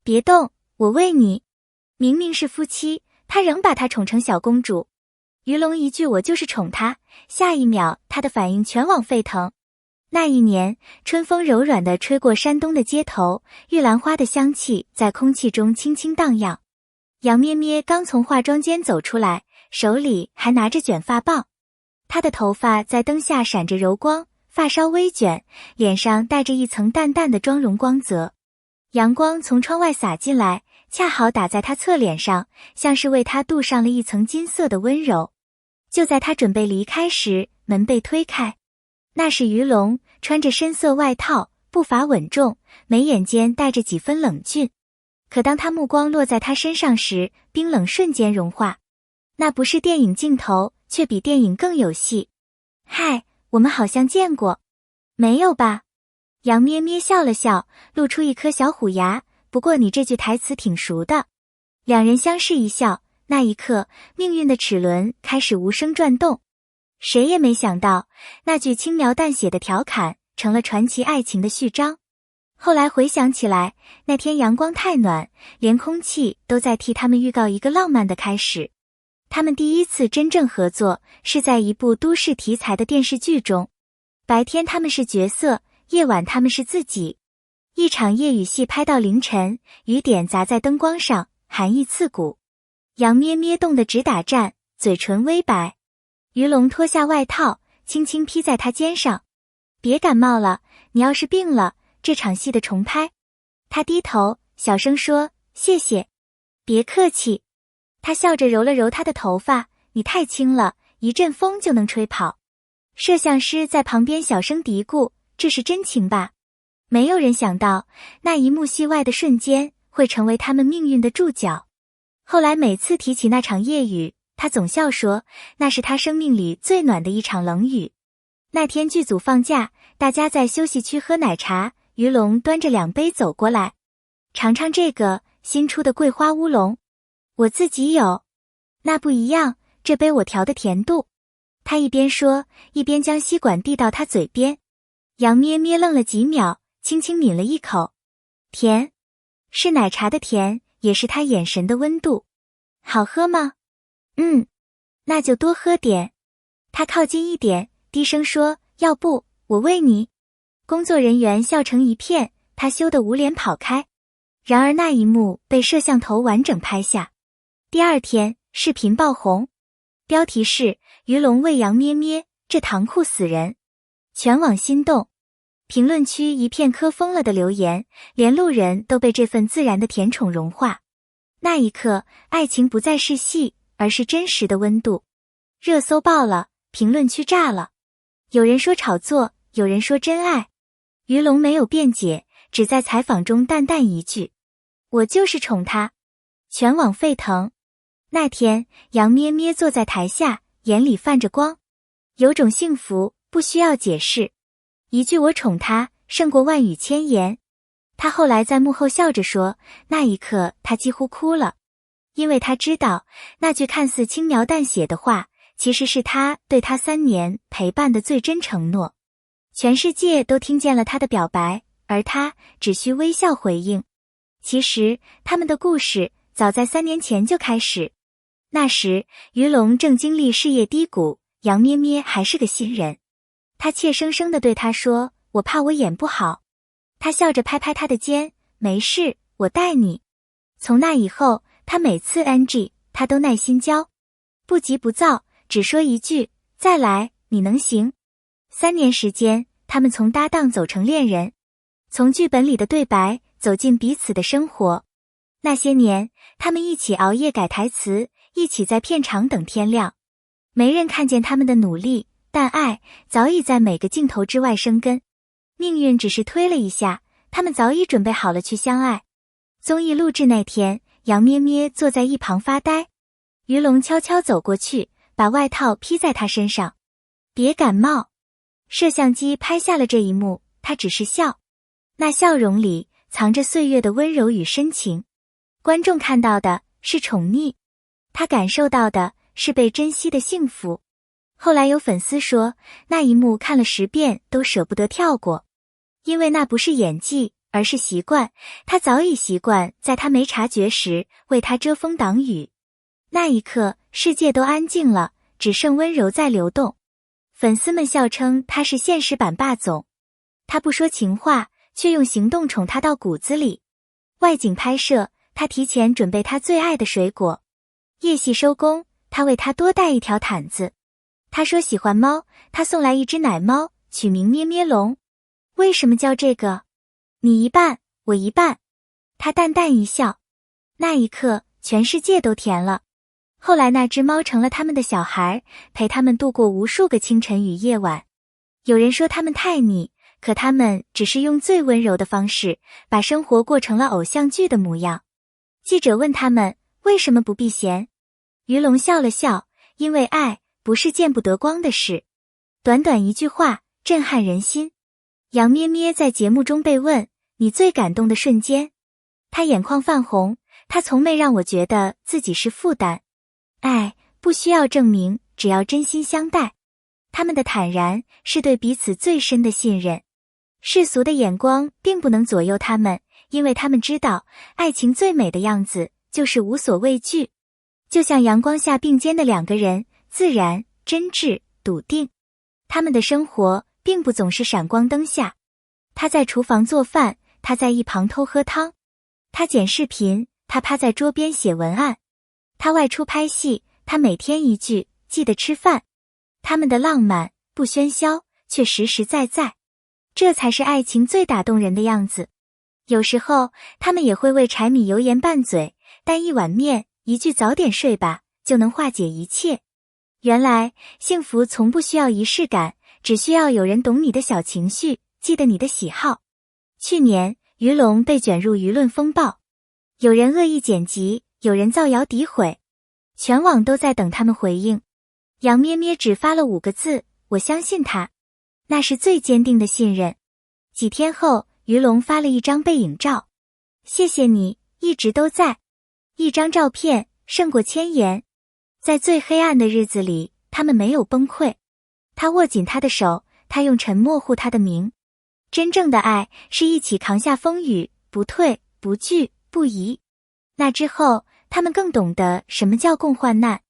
别动，我喂你。明明是夫妻，他仍把她宠成小公主。于龙一句我就是宠她，下一秒他的反应全网沸腾。那一年，春风柔软地吹过山东的街头，玉兰花的香气在空气中轻轻荡漾。杨咩咩刚从化妆间走出来，手里还拿着卷发棒。她的头发在灯下闪着柔光，发梢微卷，脸上带着一层淡淡的妆容光泽。阳光从窗外洒进来，恰好打在她侧脸上，像是为她镀上了一层金色的温柔。就在她准备离开时，门被推开。那是于龙，穿着深色外套，步伐稳重，眉眼间带着几分冷峻。可当他目光落在她身上时，冰冷瞬间融化。那不是电影镜头，却比电影更有戏。嗨，我们好像见过。没有吧？杨咩咩笑了笑，露出一颗小虎牙，不过你这句台词挺熟的。两人相视一笑，那一刻，命运的齿轮开始无声转动。谁也没想到，那句轻描淡写的调侃成了传奇爱情的序章。后来回想起来，那天阳光太暖，连空气都在替他们预告一个浪漫的开始。他们第一次真正合作，是在一部都市题材的电视剧中。白天他们是角色，夜晚他们是自己。一场夜雨戏拍到凌晨，雨点砸在灯光上，寒意刺骨。杨咩咩冻得直打颤，嘴唇微白。于龙脱下外套，轻轻披在他肩上。别感冒了，你要是病了，这场戏的重拍。他低头，小声说，谢谢。别客气。他笑着揉了揉他的头发，你太轻了，一阵风就能吹跑。摄像师在旁边小声嘀咕，这是真情吧？没有人想到，那一幕戏外的瞬间，会成为他们命运的注脚。后来每次提起那场夜雨，他总笑说，那是他生命里最暖的一场冷雨。那天剧组放假，大家在休息区喝奶茶，于龙端着2杯走过来，尝尝这个新出的桂花乌龙。我自己有。那不一样，这杯我调的甜度。他一边说，一边将吸管递到他嘴边。杨咩咩愣了几秒，轻轻抿了一口。甜，是奶茶的甜，也是他眼神的温度。好喝吗？那就多喝点。他靠近一点，低声说，要不我喂你。工作人员笑成一片，他羞得捂脸跑开。然而那一幕被摄像头完整拍下。第二天，视频爆红，标题是于龙喂杨咩咩，这糖酷死人，全网心动。评论区一片磕疯了的留言，连路人都被这份自然的甜宠融化。那一刻，爱情不再是戏，而是真实的温度。热搜爆了，评论区炸了。有人说炒作，有人说真爱。于龙没有辩解，只在采访中淡淡一句，我就是宠他。全网沸腾。那天，杨咩咩坐在台下，眼里泛着光。有种幸福，不需要解释。一句我宠他，胜过万语千言。他后来在幕后笑着说，那一刻他几乎哭了。因为他知道，那句看似轻描淡写的话，其实是他对他3年陪伴的最真承诺。全世界都听见了他的表白，而他只需微笑回应。其实，他们的故事早在3年前就开始。那时，于龙正经历事业低谷，杨咩咩还是个新人。他怯生生地对他说，我怕我演不好。他笑着拍拍他的肩，没事，我带你。从那以后，他每次 NG， 他都耐心教，不急不躁，只说一句，再来，你能行。3年时间，他们从搭档走成恋人，从剧本里的对白走进彼此的生活。那些年，他们一起熬夜改台词，一起在片场等天亮。没人看见他们的努力，但爱早已在每个镜头之外生根。命运只是推了一下，他们早已准备好了去相爱。综艺录制那天，杨咩咩坐在一旁发呆。于龙悄悄走过去，把外套披在他身上。别感冒。摄像机拍下了这一幕，他只是笑。那笑容里藏着岁月的温柔与深情。观众看到的是宠溺，他感受到的是被珍惜的幸福。后来有粉丝说，那一幕看了10遍都舍不得跳过，因为那不是演技，而是习惯。他早已习惯在他没察觉时为他遮风挡雨。那一刻，世界都安静了，只剩温柔在流动。粉丝们笑称他是现实版霸总。他不说情话，却用行动宠他到骨子里。外景拍摄，他提前准备他最爱的水果。夜戏收工，他为他多带一条毯子。他说喜欢猫，他送来一只奶猫，取名咩咩龙。为什么叫这个？你一半，我一半。他淡淡一笑。那一刻，全世界都甜了。后来那只猫成了他们的小孩，陪他们度过无数个清晨与夜晚。有人说他们太腻，可他们只是用最温柔的方式，把生活过成了偶像剧的模样。记者问他们为什么不避嫌，于龙笑了笑，因为爱不是见不得光的事。短短一句话，震撼人心。杨咩咩在节目中被问，你最感动的瞬间？他眼眶泛红，他从没让我觉得自己是负担。爱不需要证明，只要真心相待。他们的坦然是对彼此最深的信任。世俗的眼光并不能左右他们，因为他们知道，爱情最美的样子就是无所畏惧。就像阳光下并肩的两个人，自然、真挚、笃定。他们的生活并不总是闪光灯下。他在厨房做饭，他在一旁偷喝汤。他剪视频，他趴在桌边写文案。他外出拍戏，他每天一句记得吃饭。他们的浪漫不喧嚣，却实实在在。这才是爱情最打动人的样子。有时候他们也会为柴米油盐拌嘴，但一碗面，一句早点睡吧，就能化解一切。原来幸福从不需要仪式感，只需要有人懂你的小情绪，记得你的喜好。去年于龙被卷入舆论风暴，有人恶意剪辑，有人造谣诋毁，全网都在等他们回应。杨咩咩只发了5个字，我相信他。那是最坚定的信任。几天后，于龙发了一张背影照，谢谢你，一直都在。一张照片胜过1000言。在最黑暗的日子里，他们没有崩溃。他握紧他的手，他用沉默护他的名。真正的爱是一起扛下风雨，不退不惧不疑。那之后，他们更懂得什么叫共患难。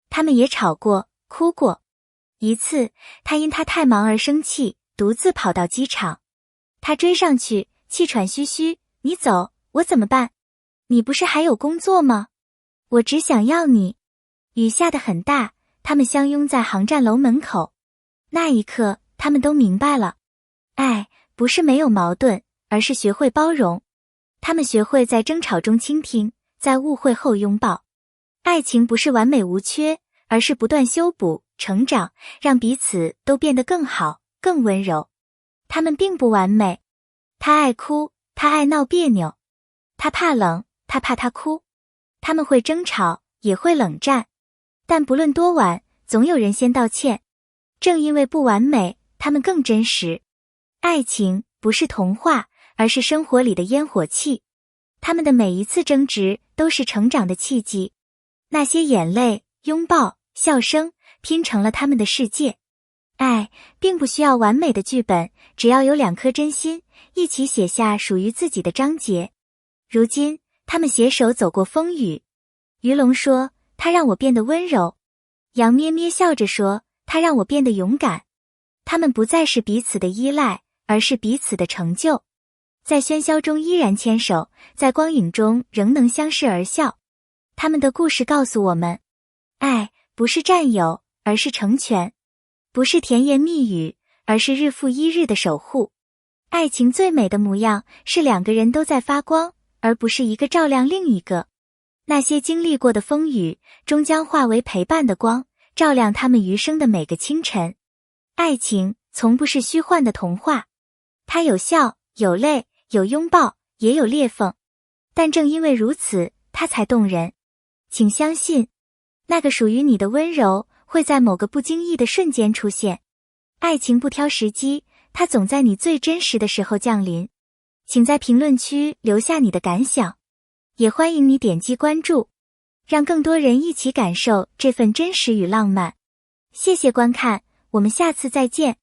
他们也吵过，哭过。一次，他因他太忙而生气，独自跑到机场。他追上去，气喘吁吁，你走，我怎么办？你不是还有工作吗？我只想要你。雨下得很大，他们相拥在航站楼门口。那一刻，他们都明白了，爱不是没有矛盾，而是学会包容。他们学会在争吵中倾听，在误会后拥抱。爱情不是完美无缺，而是不断修补、成长，让彼此都变得更好、更温柔。他们并不完美，他爱哭，他爱闹别扭，他怕冷，他怕他哭。他们会争吵，也会冷战，但不论多晚，总有人先道歉。正因为不完美，他们更真实。爱情不是童话，而是生活里的烟火气。他们的每一次争执都是成长的契机。那些眼泪、拥抱、笑声拼成了他们的世界。爱并不需要完美的剧本，只要有2颗真心，一起写下属于自己的章节。如今，他们携手走过风雨。于龙说，他让我变得温柔。杨咩咩笑着说，他让我变得勇敢。他们不再是彼此的依赖，而是彼此的成就。在喧嚣中依然牵手，在光影中仍能相视而笑。他们的故事告诉我们，爱不是占有，而是成全；不是甜言蜜语，而是日复一日的守护。爱情最美的模样是2个人都在发光，而不是一个照亮另一个。那些经历过的风雨，终将化为陪伴的光，照亮他们余生的每个清晨。爱情从不是虚幻的童话，它有笑，有泪，有拥抱，也有裂缝。但正因为如此，它才动人。请相信，那个属于你的温柔会在某个不经意的瞬间出现。爱情不挑时机，它总在你最真实的时候降临。请在评论区留下你的感想，也欢迎你点击关注，让更多人一起感受这份真实与浪漫。谢谢观看，我们下次再见。